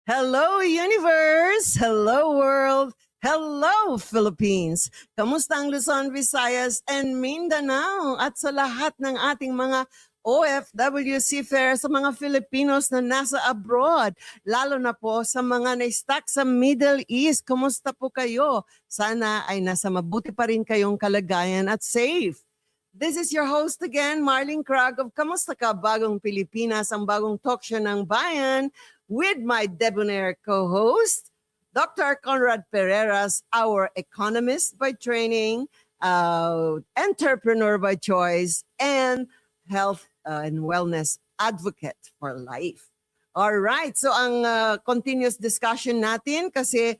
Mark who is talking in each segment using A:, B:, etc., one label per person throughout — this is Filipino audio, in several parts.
A: Hello, universe! Hello, world! Hello, Philippines! Kamusta ang Luzon, Visayas, and Mindanao? At sa lahat ng ating mga OFW seafarers, sa mga Filipinos na nasa abroad, lalo na po sa mga na-stuck sa Middle East. Kamusta po kayo? Sana ay nasa mabuti pa rin kayong kalagayan at safe. This is your host again, Marlene Crag of Kamusta Ka Bagong Pilipinas, ang bagong talk show ng bayan, with my debonair co-host, Dr. Conrad Pereras, our economist by training, entrepreneur by choice, and health and wellness advocate for life. All right, so ang continuous discussion natin kasi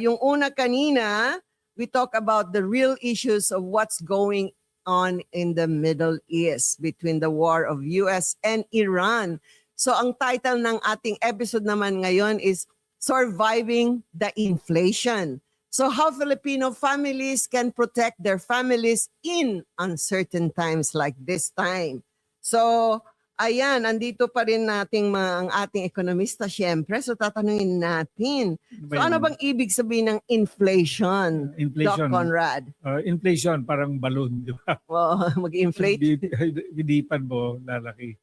A: yung una kanina, we talk about the real issues of what's going on in the Middle East between the war of US and Iran. So ang title ng ating episode naman ngayon is Surviving the Inflation. So how Filipino families can protect their families in uncertain times like this time. So ayan, andito pa rin ang ating ekonomista syempre. So tatanungin natin. So ano bang ibig sabihin ng inflation?
B: Inflation.
A: Doc Conrad.
B: Inflation parang balloon, di ba?
A: Mag-inflate.
B: Hidipan mo, lalaki.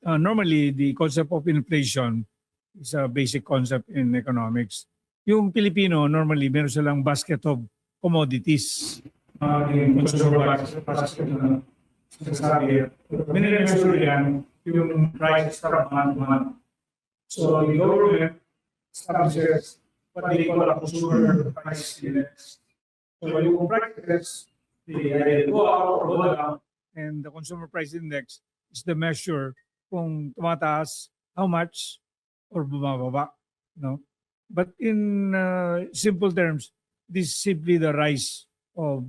B: Normally, the concept of inflation is a basic concept in economics. Yung Pilipino, normally, meron silang basket of commodities. Yung consumer basket na sasabi, minimum yan yung prices from month to month. So, the government establishes what they call a consumer price index. So, yung prices, they go up or go down, and the consumer price index is the measure kung tumataas, how much, or bumababa. No? But in simple terms, this is simply the rise of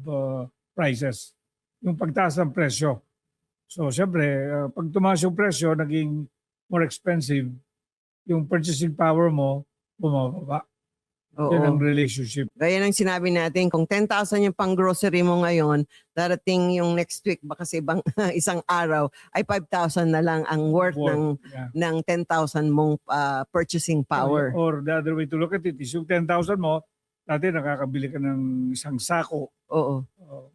B: prices. Yung pagtaas ng presyo. So, siyempre, pag tumaas yung presyo, naging more expensive, yung purchasing power mo, bumababa.
A: Oo.
B: Yan ang relationship.
A: Gaya ng sinabi natin, kung 10,000 yung pang grocery mo ngayon, darating yung next week, baka sa ibang isang araw, ay 5,000 na lang ang worth ng 10,000 mong purchasing power.
B: Or the other way to look at it is yung 10,000 mo, dati nakakabili ka ng isang sako.
A: Oo.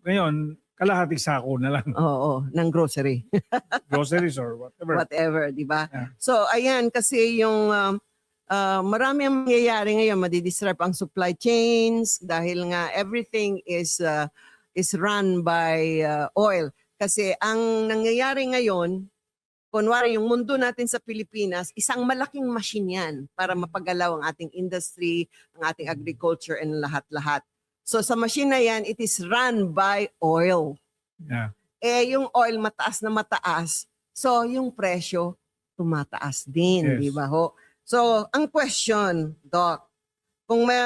B: Ngayon, kalahating sako na lang.
A: Oo, ng grocery.
B: Groceries or whatever.
A: Whatever, di ba?
B: Yeah.
A: So, ayan, kasi yung marami ang mangyayari ngayon, madidisrupt ang supply chains dahil nga everything is run by oil. Kasi ang nangyayari ngayon, kunwari yung mundo natin sa Pilipinas, isang malaking machine yan para mapagalaw ang ating industry, ang ating agriculture, and lahat-lahat. So sa machine na yan, it is run by oil.
B: Yeah.
A: Yung oil mataas na mataas, so yung presyo tumataas din,
B: Yes.
A: di ba ho? So, ang question, Doc, kung may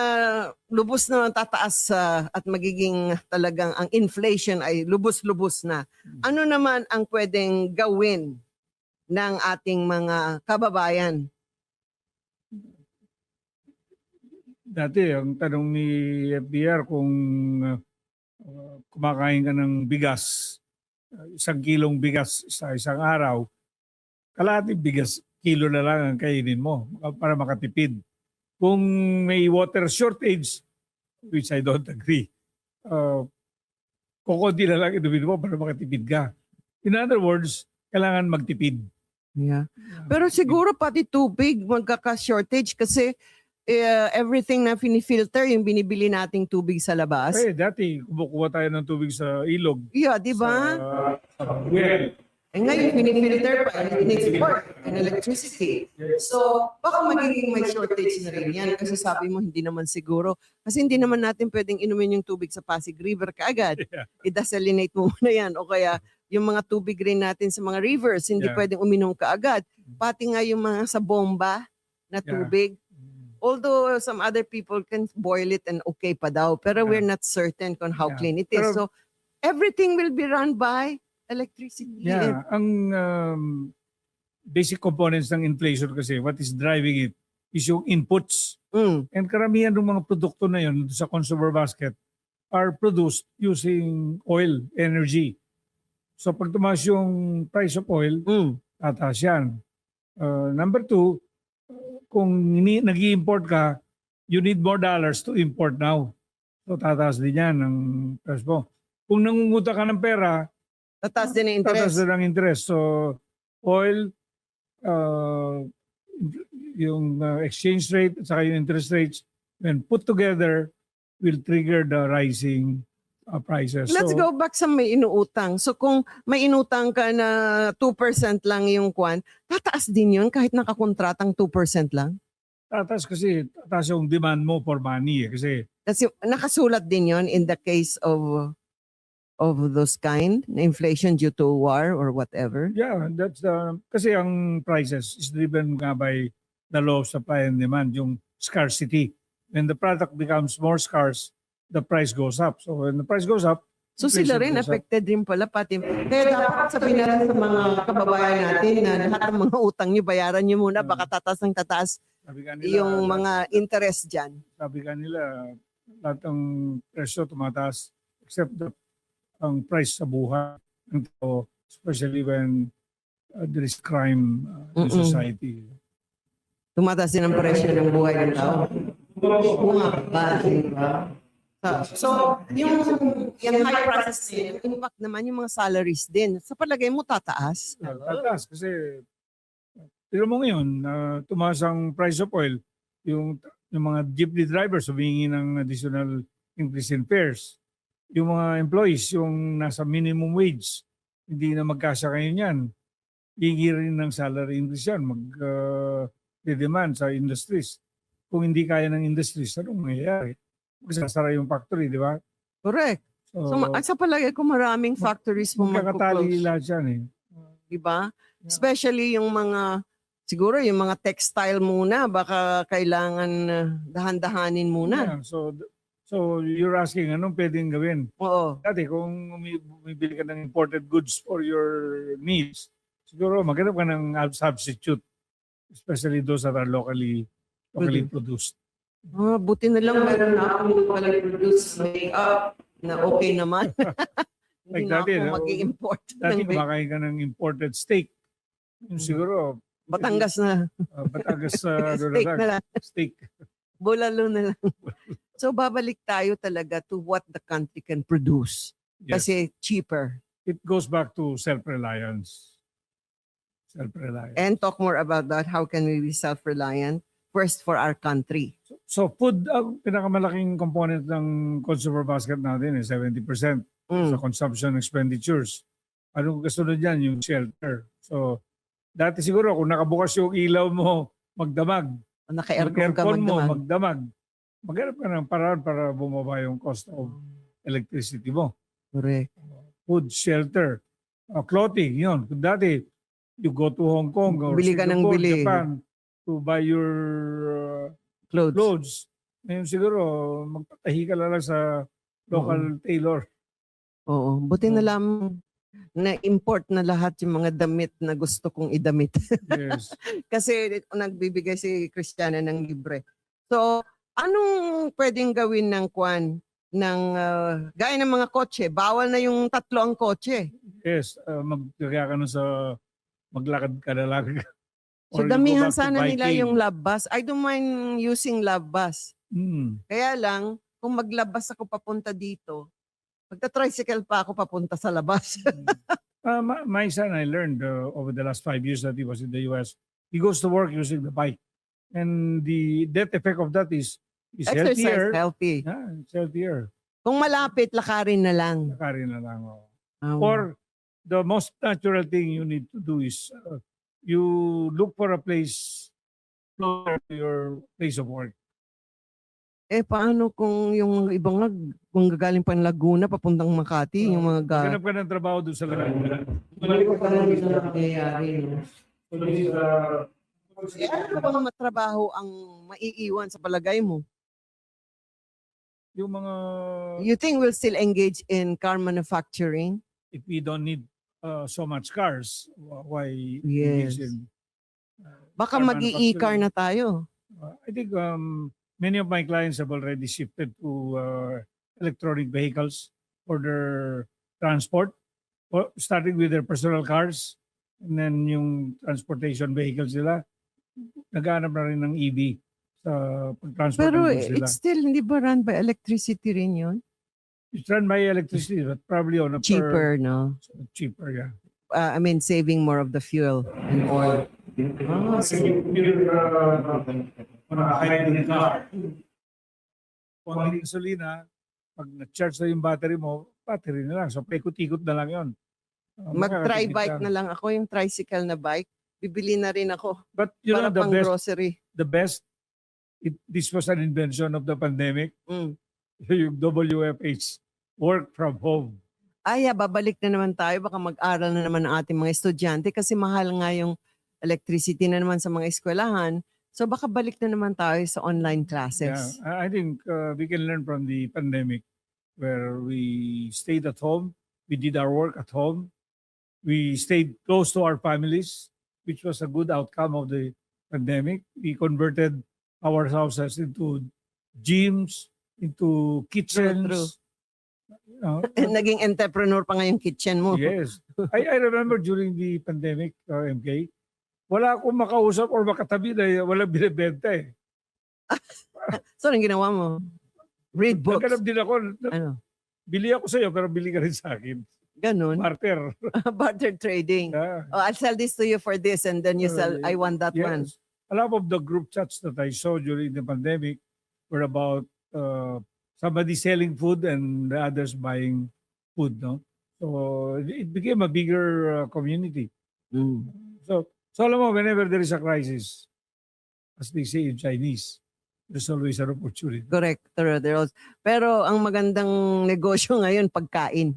A: lubos na tataas at magiging talagang ang inflation ay lubos-lubos na, ano naman ang pwedeng gawin ng ating mga kababayan?
B: Dati, ang tanong ni FDR kung kumakain ka ng bigas, 1 kilong bigas sa isang araw, kalahating bigas, kilo na lang ang kainin mo para makatipid. Kung may water shortage, which I don't agree, kukunti na lang inumin mo para makatipid ka. In other words, kailangan magtipid.
A: Yeah. Pero siguro pati tubig magkaka-shortage kasi everything na finifilter, yung binibili nating tubig sa labas.
B: Dati, kumukuha tayo ng tubig sa ilog.
A: Yeah, di ba?
B: Sa well.
A: Ngayon, finifilter pa, and in-export and electricity. So, baka magiging may shortage na rin yan kasi sabi mo, hindi naman siguro. Kasi hindi naman natin pwedeng inumin yung tubig sa Pasig River kaagad.
B: Yeah.
A: I-desalinate mo muna yan. O kaya, yung mga tubig rin natin sa mga rivers, hindi pwedeng uminom kaagad. Pati nga yung mga sa bomba na tubig. Although some other people can boil it and okay pa daw. Pero we're not certain kung how clean it is. So, everything will be run by electricity.
B: Yeah, ang basic components ng inflation kasi, what is driving it is yung inputs. And karamihan ng mga produkto na yun sa consumer basket are produced using oil, energy. So pag tumaas yung price of oil, tataas yan. Number two, kung nag-i-import ka, you need more dollars to import now. So tataas din yan ang price mo. Kung nangunguta ka ng pera,
A: Tataas din ang
B: tataas
A: interest.
B: din ang interest. So oil, uh, yung exchange rate at saka yung interest rates, when put together, will trigger the rising prices.
A: Let's go back sa may inuutang. So kung may inutang ka na 2% lang yung kwan, tataas din yun kahit nakakontratang 2% lang?
B: Tataas kasi tataas yung demand mo for money. Kasi
A: Kasi nakasulat din yun in the case of those kind, na inflation due to war or whatever.
B: yeah, that's kasi ang prices is driven nga by the law of supply and demand, yung scarcity. When the product becomes more scarce, the price goes up. So when the price goes up,
A: So sila
B: inflation
A: rin
B: goes up.
A: affected din pala pati. Kaya dapat sabihin natin sa mga kababayan natin na lahat ng mga utang nyo, bayaran nyo muna, baka tataas ng tataas
B: Sabi nga nila,
A: yung mga interest dyan.
B: sabi nga nila, lahat ng presyo tumataas except ang price sa buhay ng tao, especially when there is crime in
A: Mm-mm.
B: society.
A: Tumataas din ang presyo ng buhay ng tao. Bumaba, di ba? So, yung high prices din, yung impact naman yung mga salaries din. Sa palagay mo, tataas?
B: Tataas kasi tignan mo ngayon, tumaas ang price of oil, yung mga jeepney drivers humingi ng additional increase in fares. Yung mga employees, yung nasa minimum wage, hindi na magkasya kayo niyan. Hihingi rin ng salary increase yan, demand sa industries. Kung hindi kaya ng industries, anong mangyayari? Magsasara yung factory, di ba?
A: Correct. So, sa palagay ko, maraming factories mo
B: magkakatali
A: magkuklose.
B: lahat yan eh.
A: Di ba? Especially yung mga, siguro yung mga textile muna, baka kailangan dahan-dahanin muna.
B: Yeah, so you're asking, anong pwedeng gawin?
A: Oo.
B: Dati, kung bumibili ka ng imported goods for your needs, siguro maghanap ka ng substitute, especially those that are locally produced.
A: Buti na lang meron na akong palang produce makeup na okay naman.
B: Like
A: Hindi na
B: dati,
A: ako mag-i-import
B: Dati
A: ng
B: kumakain ka ng imported steak. Yung siguro,
A: Batangas na
B: Batangas
A: steak na lang.
B: steak.
A: Bulalo na lang. So babalik tayo talaga to what the country can produce.
B: Yes.
A: Kasi cheaper.
B: It goes back to self-reliance. Self-reliance.
A: And talk more about that. How can we be self-reliant? First for our country.
B: So food, ang pinakamalaking component ng consumer basket natin is 70% sa consumption expenditures. Anong kasunod yan? Yung shelter. So dati siguro kung nakabukas yung ilaw mo, magdamag.
A: Naka-aircon ka
B: mo,
A: magdamag.
B: magdamag. Maghanap ka ng paraan para bumaba yung cost of electricity mo.
A: Correct.
B: Food, shelter, clothing, yun. Kung dati, you go to Hong Kong or
A: Bili ka ng
B: Singapore,
A: bili.
B: Japan to buy your clothes. Ngayon siguro, magpatahi ka lang sa local tailor.
A: Oo. Buti na lang na-import na lahat yung mga damit na gusto kong idamit.
B: Yes.
A: Kasi nagbibigay si Christiana ng libre. So, anong pwedeng gawin ng kwan? Gaya ng mga kotse, bawal na yung 3 ang kotse.
B: Yes. Magkaya ka na sa maglakad ka na lang.
A: So
B: Or you go
A: damihan
B: back to
A: sana nila
B: biking.
A: yung love bus. I don't mind using love bus. Kaya lang, kung maglabas ako papunta dito, magta-tricycle pa ako papunta sa labas.
B: My son, I learned over the last 5 years that he was in the US, he goes to work using the bike. And the net effect of that is
A: Exercise
B: healthier.
A: healthy.
B: Yeah, it's healthier.
A: Kung malapit, lakarin na lang.
B: Nakarin na lang. Oh.
A: Um,
B: Or the most natural thing you need to do is you look for a place closer to your place of work.
A: paano kung yung ibang kung gagaling pa ng Laguna, papuntang Makati, yung mga
B: Ganap ka ng trabaho doon sa Laguna.
A: Hindi ko pa lang dito nangyayari. Ano bang matrabaho ang maiiwan sa palagay mo?
B: Yung mga,
A: You think we'll still engage in car manufacturing?
B: if we don't need so much cars, why
A: Yes.
B: engage in
A: Baka
B: car
A: mag-i-car na tayo.
B: I think many of my clients have already shifted to electronic vehicles for their transport, starting with their personal cars, and then yung transportation vehicles nila, naghahanap na rin ng EV sa pag-transport
A: Pero
B: ng goods nila.
A: it's still, hindi ba run by electricity rin yun?
B: It's run by electricity, but probably on a
A: Cheaper, no?
B: cheaper, yeah.
A: I mean, saving more of the fuel and oil. Ah, so,
B: On a hybrid car, kung ang gasolina, pag na-charge na yung battery mo, battery na lang. So, paikot-ikot na lang yun.
A: mag-try
B: Makakatipid
A: bike
B: ka.
A: na lang ako, yung tricycle na bike. Bibili na rin ako
B: But you know,
A: para pang grocery.
B: this was an invention of the pandemic,
A: Mm.
B: yung WFH, work from home.
A: Babalik na naman tayo. Baka mag-aral na naman ang ating mga estudyante kasi mahal nga yung electricity na naman sa mga eskwelahan. So baka balik na naman tayo sa online
B: Yeah,
A: classes.
B: I think we can learn from the pandemic where we stayed at home, we did our work at home, we stayed close to our families, which was a good outcome of the pandemic. We converted our houses into gyms, into kitchens.
A: Naging entrepreneur pa nga yung kitchen mo.
B: Yes. I remember during the pandemic, MK, wala akong makausap or makatabi na walang binibenta eh.
A: So anong ginawa mo? Read books.
B: Naghanap din ako,
A: Ano?
B: bili ako sa'yo pero bili ka rin sa akin.
A: Ganun.
B: Barter.
A: Barter trading.
B: Yeah.
A: Oh, I'll sell this to you for this and then you sell, I want that one.
B: Yes. A lot of the group chats that I saw during the pandemic were about somebody selling food and the others buying food, no? So it became a bigger community.
A: Mm.
B: So alam mo, whenever there is a crisis, as they say in Chinese, there's always an opportunity.
A: Correct. Pero ang magandang negosyo ngayon, pagkain.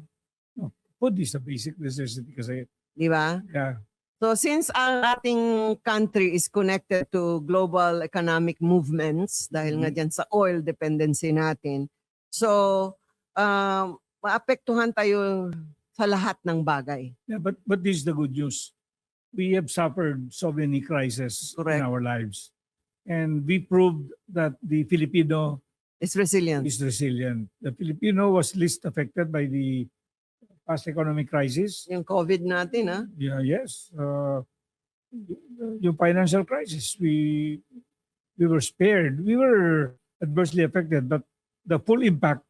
B: Food is a basic necessity kasi.
A: Di ba?
B: Yeah.
A: So since ang ating country is connected to global economic movements dahil nga dyan sa oil dependency natin, so maapektuhan tayo sa lahat ng bagay.
B: Yeah, but this is the good news. We have suffered so many crises
A: Correct.
B: in our lives. And we proved that the Filipino
A: It's resilient.
B: is resilient. The Filipino was least affected by the past economic crisis.
A: Yung COVID natin, ha?
B: Yeah, yes. Yung financial crisis, we were spared. We were adversely affected, but the full impact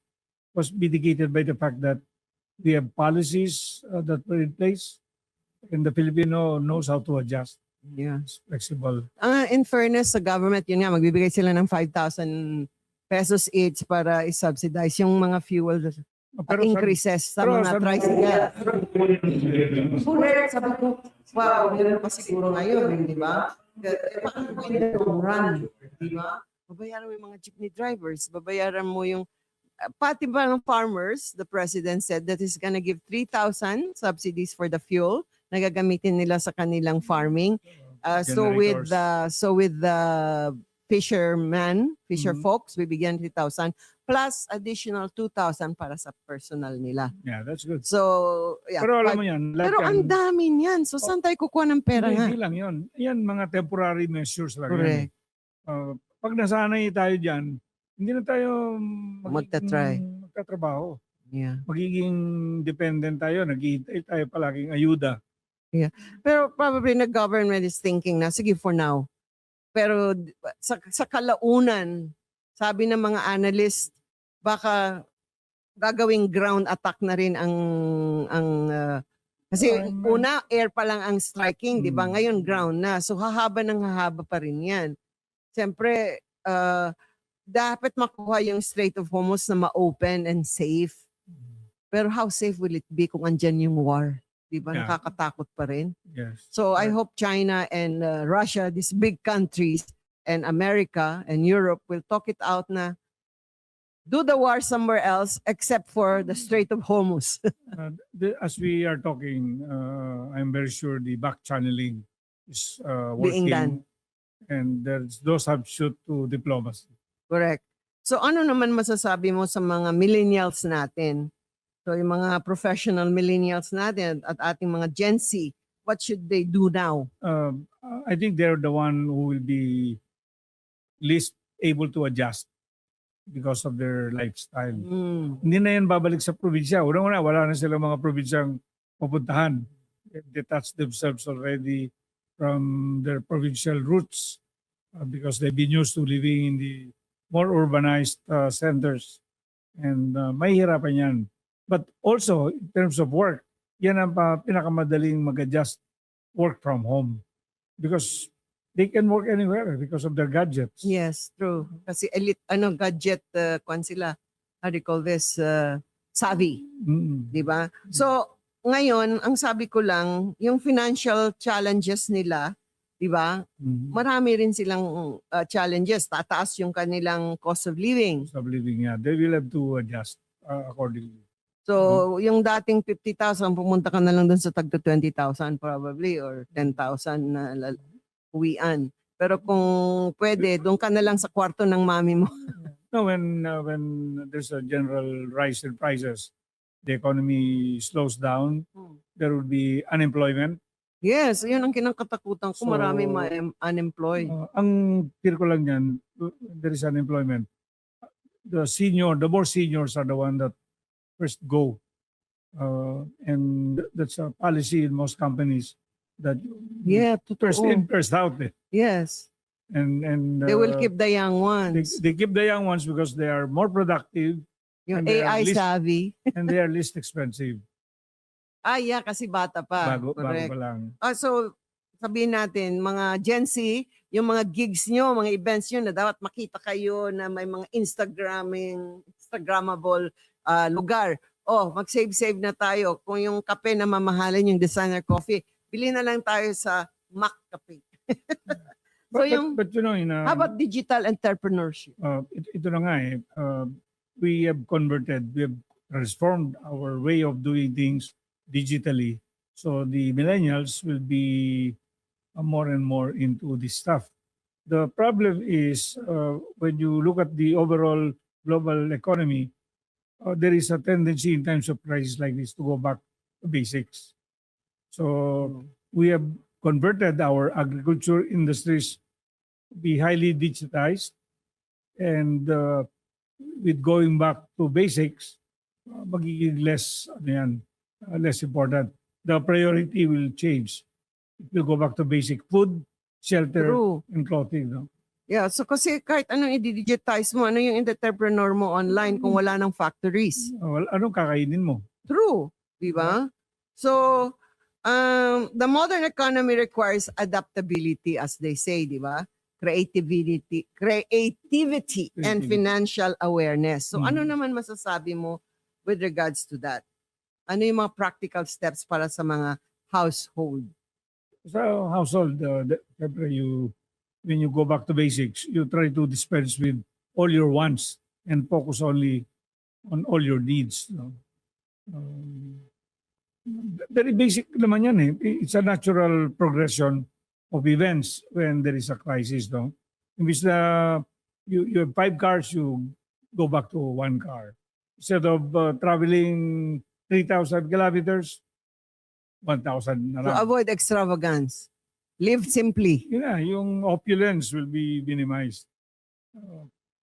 B: was mitigated by the fact that we have policies that were in place, and the Filipino knows how to adjust.
A: Yeah.
B: It's flexible.
A: In fairness sa government, yun nga, magbibigay sila ng 5,000 pesos each para i-subsidize yung mga fuel increases sa mga tricycle. Sabi ko, wow, meron pa siguro ngayon, di ba? Paano mo in the long run, di ba? Babayaran mo yung mga jeepney drivers, babayaran mo yung, pati ba ng farmers, the president said that he's gonna give 3,000 subsidies for the fuel na gagamitin nila sa kanilang farming. So with the fisher folks, bibigyan 3,000 plus additional 2,000 para sa personal nila.
B: Yeah, that's good.
A: So, yeah.
B: Pero alam mo yan,
A: Pero ang dami niyan. So, saan tayo kukuha ng pera nga?
B: Hindi lang yun. Yan, mga temporary measures lang yan.
A: Correct.
B: Pag nasanay tayo dyan, hindi na tayo magtatrabaho.
A: Yeah.
B: Magiging dependent tayo, naghihintay tayo palaging ayuda.
A: Pero probably the government is thinking na, sige for now. Pero sa kalaunan, sabi ng mga analyst, baka gagawing ground attack na rin kasi una air pa lang ang striking, 'di ba? Ngayon ground na. So hahaba pa rin 'yan. Siyempre dapat makuha yung Strait of Hormuz na ma-open and safe. Pero how safe will it be kung andyan yung war? 'Di ba?
B: Yeah.
A: Nakakatakot pa rin.
B: Yes.
A: So I hope China and Russia, these big countries, and America and Europe will talk it out na do the war somewhere else except for the Strait of Hormuz.
B: As we are talking, I'm very sure the back channeling is
A: Being
B: working.
A: done.
B: And those have shoot to diplomacy.
A: Correct. So ano naman masasabi mo sa mga millennials natin? So yung mga professional millennials natin at ating mga Gen Z, what should they do now?
B: I think they're the one who will be least able to adjust because of their lifestyle. Hindi na yan babalik sa probinsya. Unang-una, wala na silang mga probinsyang pupuntahan. They detach themselves already from their provincial roots because they've been used to living in the more urbanized centers. And mahihirapan yan. But also, in terms of work, yan ang pinakamadaling mag-adjust work from home. Because they can work anywhere because of their gadgets.
A: Yes, true. Kasi elite, gadget, kwan sila, how do you call this, savvy.
B: Mm.
A: Di ba? So, ngayon, ang sabi ko lang, yung financial challenges nila, di ba?
B: Mm.
A: Marami rin silang challenges. Tataas yung kanilang cost of living.
B: Cost of living, yeah. They will have to adjust accordingly.
A: So, yung dating 50,000, pumunta ka na lang dun sa tagto 20,000 probably or 10,000 na uwian. Pero kung pwede, doon ka na lang sa kwarto ng mami mo.
B: No, when there's a general rise in prices, the economy slows down, there will be unemployment.
A: Yes, yun ang kinakatakutan ko.
B: So,
A: Marami unemployed.
B: Ang fear ko lang yan, there is unemployment. The more seniors are the one that first go. And that's a policy in most companies that
A: Yeah,
B: first
A: totoo.
B: in, first out.
A: Yes.
B: And
A: They will keep the young ones.
B: they keep the young ones because they are more productive
A: Yung
B: and they are
A: AI
B: least-
A: savvy.
B: and they are least expensive.
A: Yeah, kasi bata pa.
B: Bago
A: Correct.
B: pa lang.
A: So, sabihin natin, mga Gen Z, yung mga gigs nyo, mga events nyo na dapat makita kayo na may mga Instagrammable lugar. Mag-save na tayo. Kung yung kape na mamahalin, yung designer coffee, bili na lang tayo sa Mac Cafe. So
B: But you know,
A: how about digital entrepreneurship?
B: ito na nga we have transformed our way of doing things digitally. So the millennials will be more and more into this stuff. The problem is when you look at the overall global economy, there is a tendency in times of crisis like this to go back to basics. So we have converted our agriculture industries to be highly digitized, and with going back to basics, magiging less important. The priority will change. It will go back to basic food, shelter,
A: True.
B: and clothing. No?
A: Yeah, so kasi kahit anong i-digitize mo, ano yung entrepreneur mo online kung wala ng factories?
B: Anong kakainin mo?
A: True, di ba? So, the modern economy requires adaptability, as they say, di ba? Creativity and financial awareness. So, ano naman masasabi mo with regards to that? Ano yung mga practical steps para sa mga household?
B: Sa household, when you go back to basics, you try to dispense with all your wants and focus only on all your needs. No? Very basic naman yan eh. It's a natural progression of events when there is a crisis. No? Imbis na you have 5 cars, you go back to 1 car. Instead of traveling 3,000 kilometers, 1,000 na
A: So,
B: lang.
A: avoid extravagance. Live simply.
B: Yung opulence will be minimized.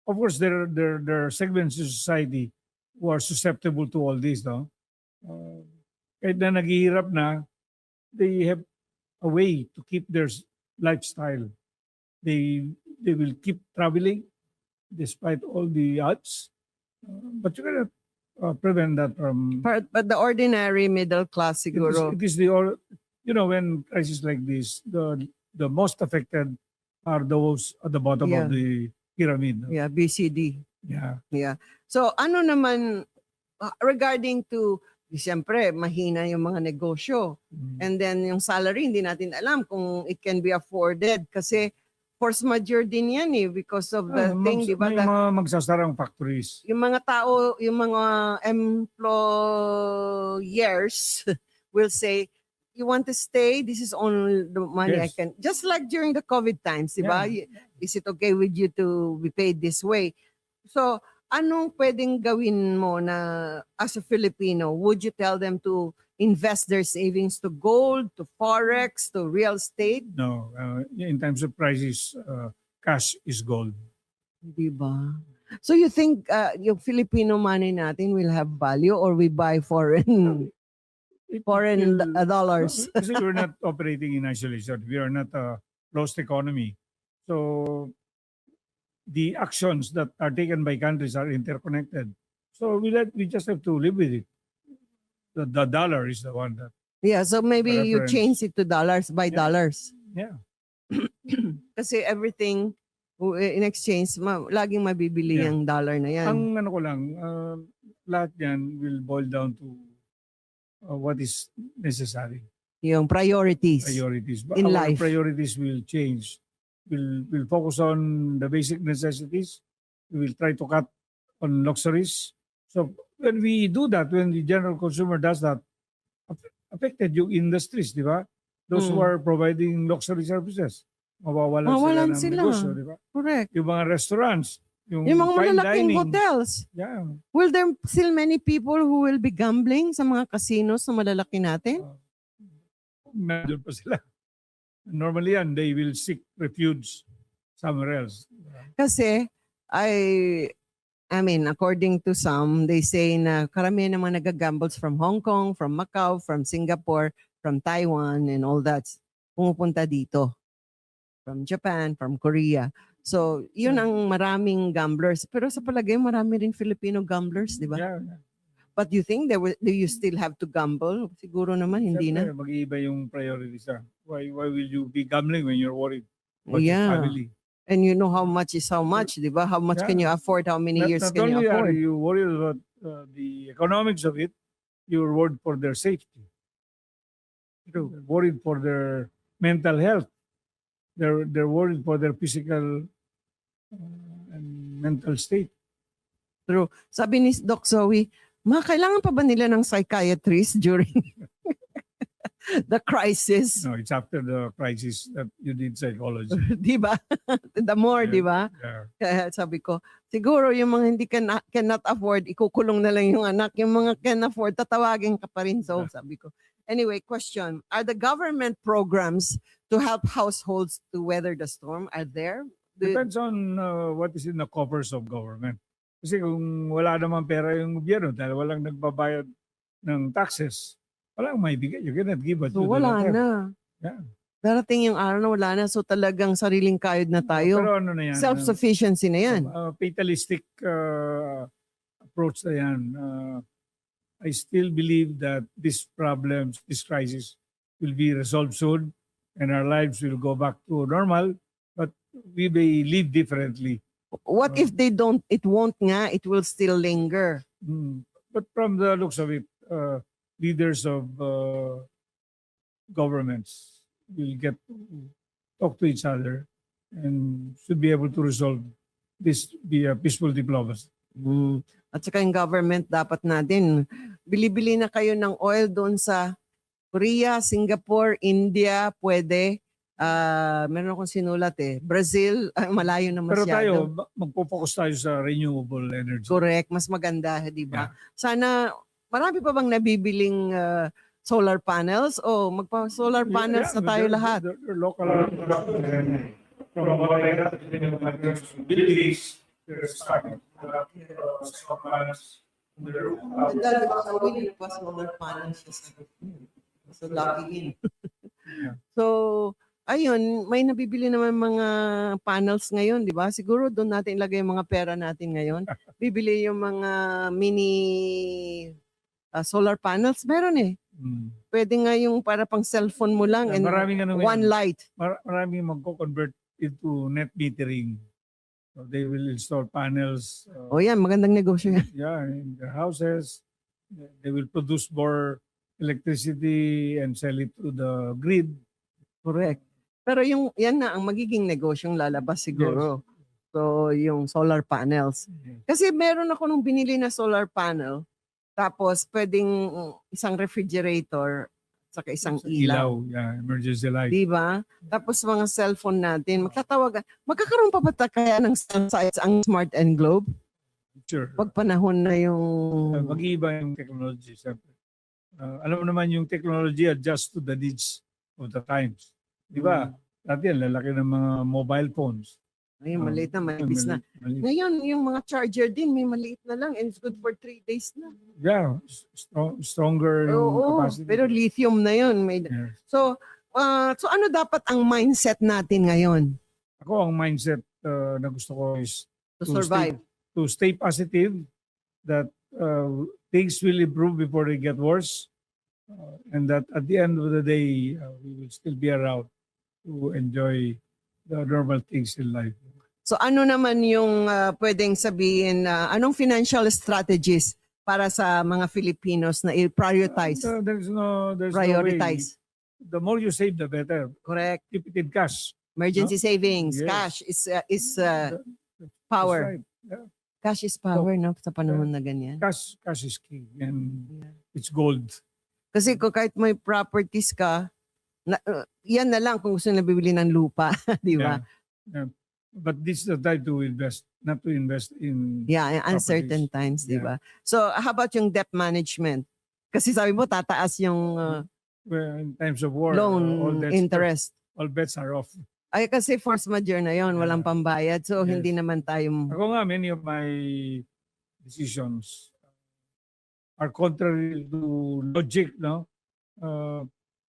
B: Of course, there are segments in society who are susceptible to all this. No? Kahit na naghihirap na, they have a way to keep their lifestyle. They will keep traveling despite all the odds. But you cannot prevent that from...
A: But the ordinary middle class siguro.
B: It is when crises like this, the most affected are those at the bottom
A: Yeah.
B: of the pyramid. No?
A: Yeah, BCD.
B: Yeah.
A: Yeah. So ano naman regarding to, siyempre, mahina yung mga negosyo. And then yung salary, hindi natin alam kung it can be afforded kasi force majeure din yan eh because of the thing, di ba?
B: May mga magsasarang factories.
A: Yung mga tao, yung mga employers will say, you want to stay, this is only the money I
B: Yes.
A: can. Just like during the COVID times, di ba? Is it okay with you to be paid this way? So, anong pwedeng gawin mo na as a Filipino? Would you tell them to invest their savings to gold, to forex, to real estate?
B: No, in times of crisis, cash is gold.
A: Di ba? So you think yung Filipino money natin will have value or we buy foreign
B: it
A: foreign
B: will-
A: dollars.
B: Kasi we're not operating in isolation. We are not a closed economy. So the actions that are taken by countries are interconnected. So we just have to live with it. The dollar is the one that,
A: Yeah, so maybe you
B: reference.
A: change it to dollars by
B: Yeah.
A: dollars.
B: yeah.
A: Kasi everything in exchange, laging mabibili
B: Yeah.
A: ang dollar na yan.
B: Ang ano ko lang, lahat yan will boil down to what is necessary.
A: Yung priorities.
B: Priorities. But
A: In
B: our
A: life.
B: priorities will change. We'll focus on the basic necessities. We will try to cut on luxuries. So when we do that, when the general consumer does that, affected yung industries, di ba? Those who
A: Mm.
B: are providing luxury services. Mawawalan
A: Mawalan
B: sila ng
A: sila.
B: negosyo, di ba?
A: Correct.
B: Yung mga restaurants, yung
A: Yung mga
B: fine
A: malalaking
B: dining.
A: hotels.
B: Yeah.
A: Will there still many people who will be gambling sa mga casinos na malalaki natin?
B: Nandun pa sila. Normally yan, they will seek refuge somewhere else.
A: Kasi, I mean, according to some, they say na karamihan ng mga nagagambles from Hong Kong, from Macau, from Singapore, from Taiwan, and all that, pumupunta dito. From Japan, from Korea. So, yun ang maraming gamblers. Pero sa palagay, marami rin Filipino gamblers, di ba?
B: Yeah.
A: But you think do you still have to gamble? Siguro naman, hindi na.
B: Siyempre, mag-iiba yung priorities. Why will you be gambling when you're worried about your
A: Yeah.
B: family?
A: And you know how much is how much, di ba? How much can you
B: Yeah.
A: afford? How many years
B: Not
A: can you
B: only are
A: afford?
B: you worried about the economics of it, you're worried for their safety. You're worried for their mental health. They're worried for their physical and mental state.
A: Sabi ni Doc Zoe, kailangan pa ba nila ng psychiatrist during the crisis?
B: No, it's after the crisis that you need psychology.
A: Di ba? The more,
B: Yeah.
A: di ba?
B: Yeah.
A: Kaya sabi ko, siguro yung mga hindi cannot afford, ikukulong na lang yung anak. Yung mga can afford, tatawagin ka pa rin. So, sabi ko. Anyway, question. Are the government programs to help households to weather the storm are there?
B: Depends on what is in the coffers of government. Kasi kung wala naman pera yung gobyerno dahil walang nagbabayad ng taxes, walang maibigay. You cannot give it
A: So,
B: to the
A: wala
B: latter.
A: na.
B: Yeah.
A: Darating yung araw na wala na. So, talagang sariling kayod na tayo.
B: Pero ano na yan?
A: Self-sufficiency na yan.
B: Fatalistic approach na yan. I still believe that these problems, this crisis will be resolved soon and our lives will go back to normal, but we may live differently.
A: What if they don't, it won't nga, it will still linger.
B: But from the looks of it, leaders of governments will get to talk to each other and should be able to resolve this via peaceful diplomacy.
A: At saka yung government dapat natin, bili-bili na kayo ng oil doon sa Korea, Singapore, India, pwede. Meron akong sinulat Brazil, malayo na
B: Pero tayo,
A: masyado.
B: magpo-focus tayo sa renewable energy.
A: Correct, mas maganda, di ba? Sana, marami pa bang nabibiling solar panels? O magpa-solar panels na tayo lahat.
B: They're local. From what I got, buildings, they're starting to have solar panels on their roof.
A: Solar panels siya sa so lucky din.
B: Yeah.
A: So, ayun, may nabibili naman mga panels ngayon, di ba? Siguro doon natin ilagay yung mga pera natin ngayon. Bibili yung mga mini solar panels. Meron Pwede nga yung para pang cellphone mo lang and
B: Maraming ano
A: one
B: ngayon,
A: light.
B: maraming magko-convert into net metering. So they will install panels.
A: O yan, magandang negosyo yan.
B: Yeah, in their houses. They will produce more electricity and sell it to the grid.
A: Correct. Pero yung yan na ang magiging negosyong lalabas siguro. So, yung solar panels. Kasi meron ako nung binili na solar panel, tapos pwedeng isang refrigerator saka isang ilaw.
B: Yeah, emergency light.
A: Di ba? Tapos mga cellphone natin, magtatawagan. Magkakaroon pa ba kaya ng cell sites ang Smart and Globe?
B: Sure.
A: Pag panahon na yung...
B: Mag-iiba yung technology. Siyempre. Alam mo naman yung technology adjust to the needs of the times. Di ba? Dati yan, lalaki ng mga mobile phones.
A: Ay, maliit na, manipis na.
B: Maliit.
A: Ngayon, yung mga charger din, may maliit na lang and it's good for 3 days na.
B: Yeah, stronger yung
A: Oo,
B: capacity.
A: pero lithium na yun.
B: Yes.
A: So ano dapat ang mindset natin ngayon
B: Ako, ang mindset na gusto ko is
A: to
B: To
A: survive?
B: to stay positive, that things will improve before they get worse, and that at the end of the day, we will still be around to enjoy the normal things in life.
A: So ano naman yung pwedeng sabihin na anong financial strategies para sa mga Filipinos na i-prioritize?
B: There's no way.
A: Prioritize.
B: The more you save, the better.
A: Correct.
B: Keep it in cash.
A: Emergency savings,
B: Yes.
A: cash is
B: That's
A: power.
B: right. Yeah.
A: Cash is power, no? Sa panahon na ganyan.
B: Cash is king, and it's gold.
A: Kasi kung kahit may properties ka, yan na lang kung gusto na bibili ng lupa, di ba?
B: Yeah. But this is the time to invest, not to invest in.
A: Yeah, in uncertain times, di ba? So, how about yung debt management? Kasi sabi mo, tataas yung
B: Well, in times of war,
A: loan interest.
B: all bets are off.
A: Ay, kasi force majeure na yon, walang
B: Yeah.
A: pambayad. So,
B: Yes.
A: hindi naman tayo...
B: Ako nga, many of my decisions are contrary to logic, no?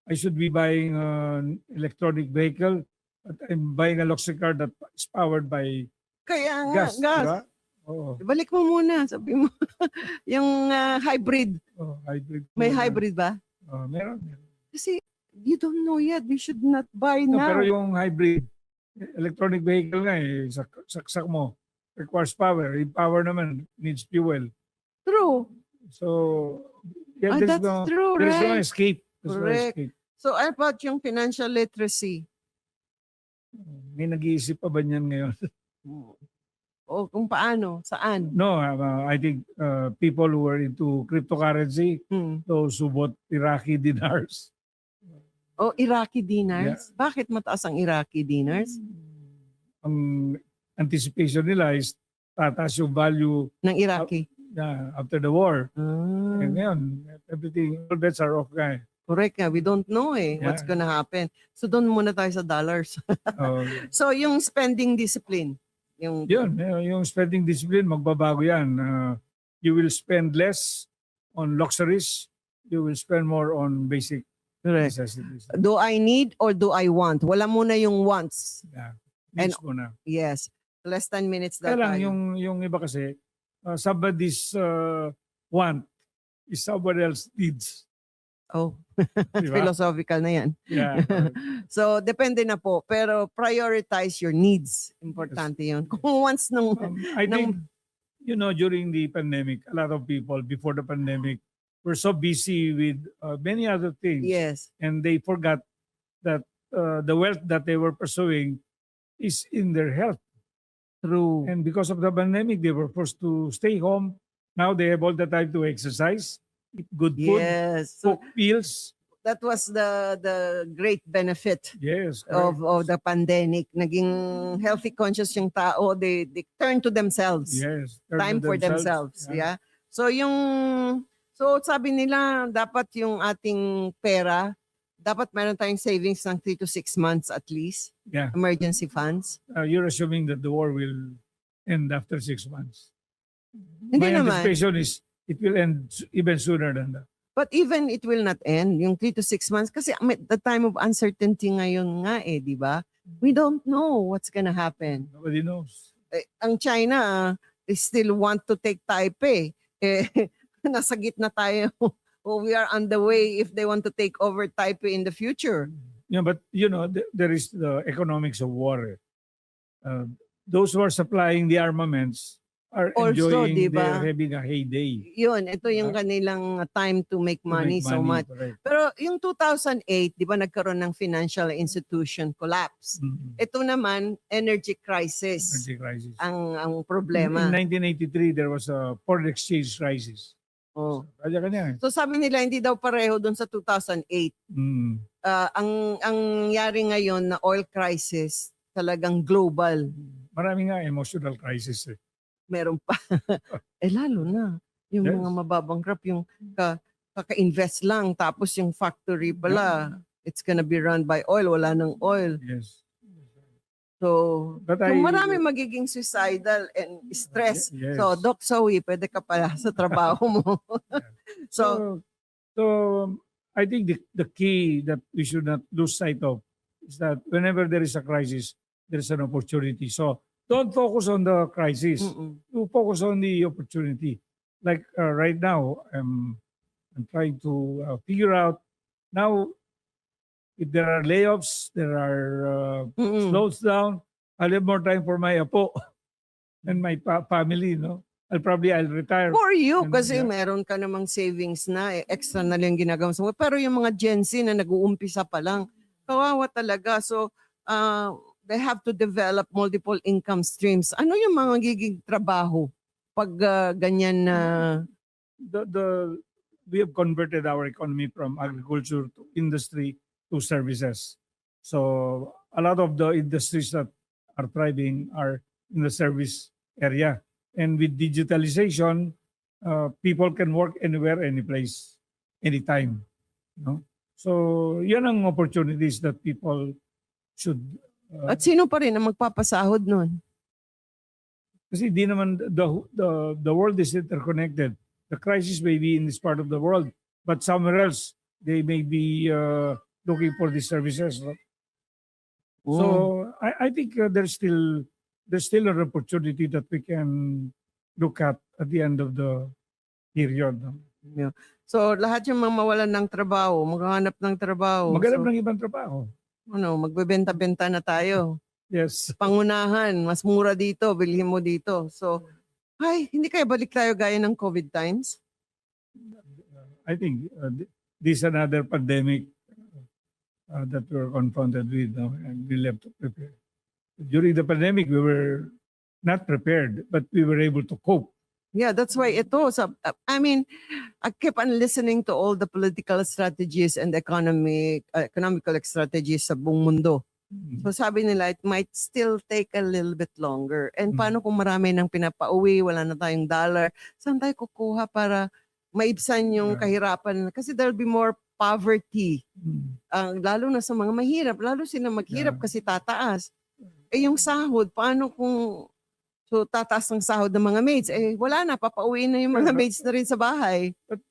B: I should be buying an electronic vehicle, but I'm buying a luxury car that is powered by
A: Kaya nga,
B: gas.
A: gas.
B: Diba? Oo.
A: Balik mo muna, sabi mo. Yung hybrid.
B: Hybrid.
A: May hybrid ba?
B: Meron.
A: Kasi you don't know yet. You should not buy
B: No,
A: now.
B: pero yung hybrid, electronic vehicle nga saksak mo, requires power. Yung power naman needs fuel.
A: True.
B: So, yeah,
A: That's true,
B: there's no
A: right?
B: escape. There's no
A: Correct.
B: escape.
A: So, about yung financial literacy?
B: May nag-iisip pa ba niyan ngayon?
A: O kung paano? Saan?
B: No, I think people who are into cryptocurrency, those who bought Iraqi dinars.
A: O Iraqi dinars? Bakit mataas ang Iraqi dinars?
B: Ang anticipation nila is tataas yung value
A: Ng Iraqi?
B: after the war.
A: Ah,
B: And ngayon, everything, all bets are off, guy.
A: correct nga. We don't know what's
B: Yeah.
A: gonna happen. So, doon muna tayo sa dollars. So, yung spending discipline. Yung
B: Yung spending discipline, magbabago yan. You will spend less on luxuries. You will spend more on basic
A: correct.
B: necessities.
A: Do I need or do I want? Wala muna yung wants.
B: Yeah.
A: And-
B: Needs mo na.
A: Yes. Less than minutes
B: Kaya
A: that
B: lang,
A: tayo.
B: yung iba kasi, somebody's want is someone else needs.
A: Oh,
B: Di ba?
A: philosophical na yan.
B: Yeah.
A: So, depende na po. Pero prioritize your needs. Importante yun. Kung once nung...
B: I think, during the pandemic, a lot of people before the pandemic were so busy with many other things.
A: Yes.
B: And they forgot that the wealth that they were pursuing is in their health.
A: True.
B: And because of the pandemic, they were forced to stay home. Now they have all the time to exercise, eat good food,
A: Yes. So,
B: cook meals.
A: that was the great benefit
B: Yes.
A: of
B: correct.
A: the pandemic. Naging healthy conscious yung tao. They turn to themselves.
B: Yes. turn to
A: Time for themselves.
B: Yeah.
A: Yeah. So sabi nila dapat yung ating pera, dapat meron tayong savings ng 3 to 6 months at least.
B: Yeah.
A: Emergency funds.
B: You're assuming that the war will end after 6 months.
A: Hindi
B: My
A: naman.
B: anticipation is it will end even sooner than that.
A: But even it will not end, yung 3 to 6 months. Kasi the time of uncertainty ngayon nga di ba? We don't know what's gonna happen.
B: Nobody knows.
A: Ang China, they still want to take Taipei. Nasa gitna tayo. We are on the way if they want to take over Taipei in the future.
B: Yeah, but there is the economics of war. Those who are supplying the armaments are
A: Also,
B: enjoying,
A: diba?
B: they're having a heyday.
A: Yun, ito yung kanilang time to make
B: To
A: money
B: make
A: so much.
B: correct.
A: Pero yung 2008, di ba nagkaroon ng financial institution collapse?
B: Mhm.
A: Ito naman, energy crisis
B: Energy crisis.
A: ang problema.
B: In 1983, there was a foreign exchange crisis.
A: Oh.
B: Kanya-kanya.
A: So sabi nila, hindi daw pareho dun sa 2008.
B: Mm.
A: Ang nangyari ngayon na oil crisis, talagang global.
B: Marami nga emotional crisis.
A: Meron pa. Lalo na. Yung
B: Yes.
A: mga mababankrap, yung kaka-invest lang, tapos yung factory pala, it's gonna be run by oil, wala ng oil.
B: Yes.
A: So,
B: But
A: so marami magiging suicidal and stress.
B: Yes.
A: So, Doc Zoe, pwede ka pala sa trabaho mo.
B: So,
A: So,
B: so I think the key that we should not lose sight of is that whenever there is a crisis, there is an opportunity. So don't focus on the crisis.
A: mm-mm.
B: You focus on the opportunity. Like right now, I'm trying to figure out now if there are layoffs, there are
A: Mm-mm.
B: slows down. I'll have more time for my apo and my family. No, I'll retire.
A: For you,
B: And,
A: kasi
B: yeah.
A: meron ka namang savings na, extra na lang ginagawa mo. Pero yung mga Gen Z na nag-uumpisa pa lang, kawawa talaga. So, they have to develop multiple income streams. Ano yung mga magiging trabaho pag ganyan na...
B: We have converted our economy from agriculture to industry to services. So a lot of the industries that are thriving are in the service area. And with digitalization, people can work anywhere, any place, anytime. No? So yan ang opportunities that people should.
A: At sino pa rin ang magpapasahod nun?
B: Kasi di naman the world is interconnected. The crisis may be in this part of the world, but somewhere else they may be looking for these services. No? So I think there's still an opportunity that we can look at the end of the period. No?
A: Yeah. So lahat yung mga mawalan ng trabaho, maghahanap ng trabaho.
B: Maghanap
A: So,
B: ng ibang trabaho.
A: magbebenta-benta na tayo.
B: Yes.
A: Pangunahan, mas mura dito, bilhin mo dito. So, hindi kaya balik tayo gaya ng COVID times?
B: I think this is another pandemic that we're confronted with, no? And we have to prepare. During the pandemic, we were not prepared, but we were able to cope.
A: Yeah, that's why ito. I mean, I keep on listening to all the political strategies and economical strategies sa buong mundo. So sabi nila, it might still take a little bit longer. And paano kung marami nang pinapauwi, wala na tayong dollar, saan tayo kukuha para maibsan yung kahirapan? Kasi there'll be more poverty. Lalo na sa mga mahirap, lalo sila maghirap kasi tataas. Yung sahod, paano kung tataas ng sahod ng mga maids? Wala na, papauwi na yung mga maids na rin sa bahay.
B: But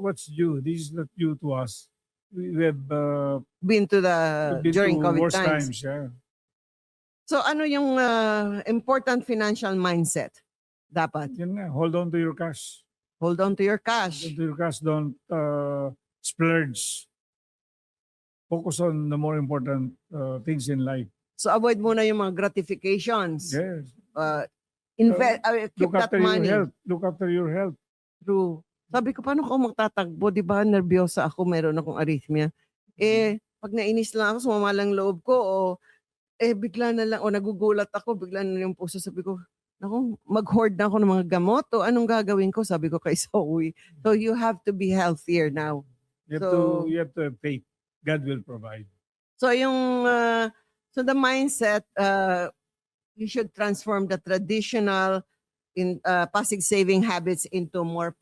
B: what's due? This is not due to us. We have
A: Been to during
B: to
A: COVID
B: worse
A: times.
B: yeah.
A: So ano yung important financial mindset dapat?
B: Yun nga, hold on to your cash.
A: Hold on to your cash.
B: Hold on to your cash. Don't splurge. Focus on the more important things in life.
A: So avoid muna yung mga gratifications.
B: Yes.
A: Keep
B: Look
A: that
B: after
A: money.
B: your health. Look after your health.
A: True. Sabi ko, paano ko magtatagbo? Di ba, nervyosa ako, meron akong arrhythmia. Pag nainis lang ako, sumama lang loob ko, bigla na lang, nagugulat ako, bigla na lang yung puso. Sabi ko, naku, mag-hoard na ako ng mga gamot, o anong gagawin ko? Sabi ko kay Zoe. So you have to be healthier now.
B: You have to have faith. God will provide.
A: So so the mindset, you should transform the traditional passive saving habits into more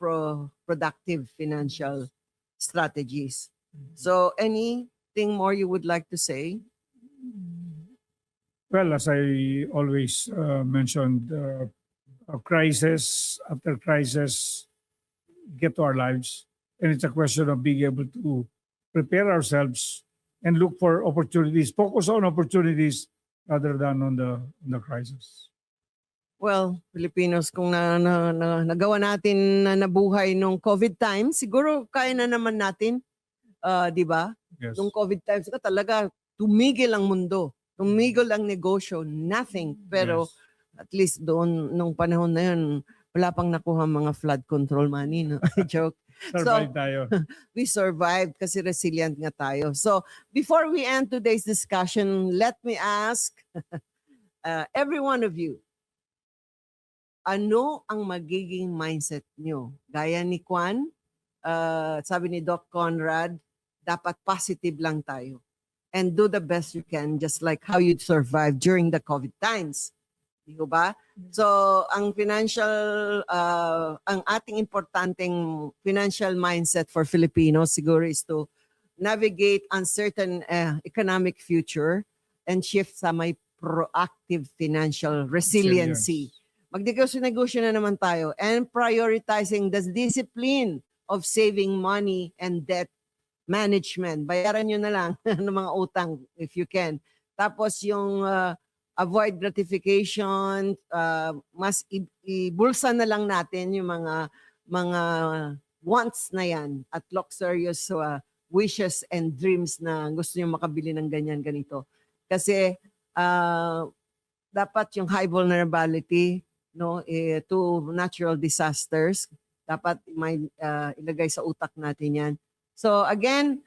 A: productive financial strategies. So anything more you would like to say?
B: Well, as I always mentioned, a crisis after crisis get to our lives, and it's a question of being able to prepare ourselves and look for opportunities, focus on opportunities rather than on the crisis.
A: Well, Filipinos, kung nagawa natin na nabuhay nung COVID times, siguro kaya na naman natin, di ba?
B: Yes.
A: Nung COVID times ka talaga, tumigil ang mundo. Tumigil ang negosyo, nothing. Pero
B: Yes.
A: at least doon, nung panahon na yun, wala pang nakuha mga flood control money. No? Joke.
B: Survive tayo.
A: We survived kasi resilient nga tayo. So before we end today's discussion, let me ask every one of you, ano ang magiging mindset nyo? Gaya ni Kwan, sabi ni Doc Conrad, dapat positive lang tayo. And do the best you can, just like how you survived during the COVID times. Di ba? So, ang ating importanteng financial mindset for Filipinos siguro is to navigate uncertain economic future and shift sa may proactive financial resiliency. Magnegosyo-negosyo na naman tayo and prioritizing the discipline of saving money and debt management. Bayaran nyo na lang ng mga utang if you can. Tapos yung avoid gratification, mas ibulsa na lang natin yung mga wants na yan at luxurious wishes and dreams na gusto nyo makabili ng ganyan ganito. Kasi dapat yung high vulnerability to natural disasters, dapat may ilagay sa utak natin yan. So again,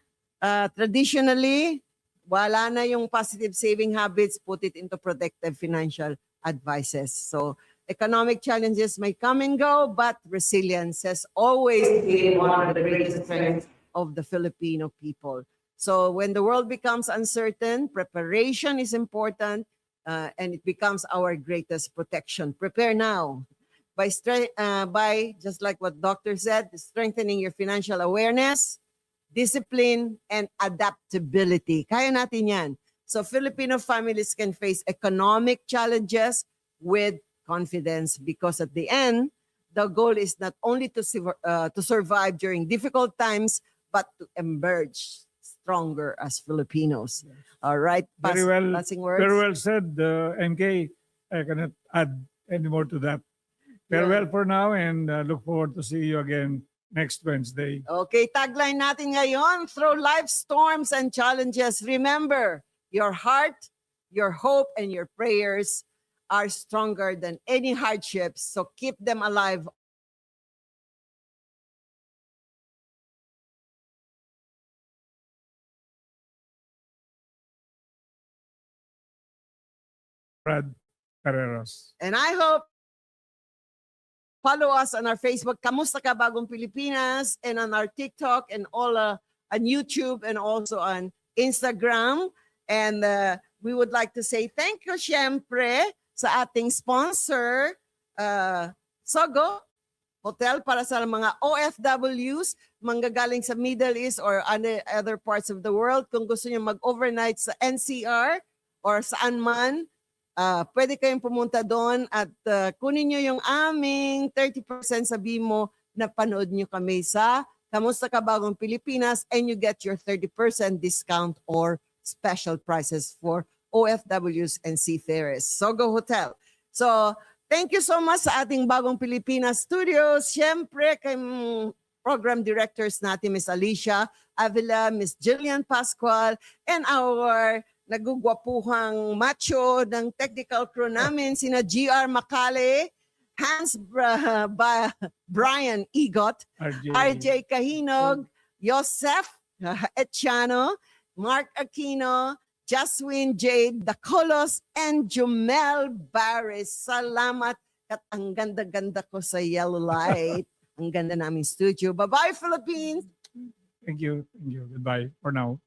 A: traditionally, wala na yung positive saving habits, put it into protective financial advices. So economic challenges may come and go, but resilience has always been one of the greatest strengths of the Filipino people. So when the world becomes uncertain, preparation is important, and it becomes our greatest protection. Prepare now by just like what doctor said, strengthening your financial awareness, discipline, and adaptability. Kaya natin yan. So Filipino families can face economic challenges with confidence because at the end, the goal is not only to survive during difficult times, but to emerge stronger as Filipinos.
B: Yes.
A: All right.
B: Very well,
A: passing words.
B: very well said, MK. I cannot add any more to that. Farewell for now, and look forward to see you again next Wednesday.
A: Okay, tagline natin ngayon, through life storms and challenges, remember, your heart, your hope, and your prayers are stronger than any hardships. So keep them alive.
B: Brad Carreras.
A: And I hope follow us on our Facebook, Kamusta Ka Bagong Pilipinas, and on our TikTok and all on YouTube and also on Instagram. And we would like to say thank you, syempre, sa ating sponsor, Sogo Hotel, para sa mga OFWs, manggagaling sa Middle East or other parts of the world. Kung gusto niyo mag-overnight sa NCR or saan man, pwede kayong pumunta doon at kunin nyo yung aming 30%, sabi mo na panood nyo kami sa Kamusta Ka Bagong Pilipinas, and you get your 30% discount or special prices for OFWs and seafarers. Sogo Hotel. So, thank you so much sa ating Bagong Pilipinas Studios. Siyempre, kay program directors natin, Miss Alicia Avila, Miss Jillian Pascual, and our nagugwapuhang macho ng technical crew namin, sina GR Macale, Hans Brian Igot, RJ Kahinog, Joseph Etiano, Mark Aquino, Jaswin Jade Dacolos, and Jumel Barris. Salamat at ang ganda-ganda ko sa yellow light. Ang ganda naming studio. Bye-bye, Philippines!
B: Thank you. Thank you. Goodbye for now.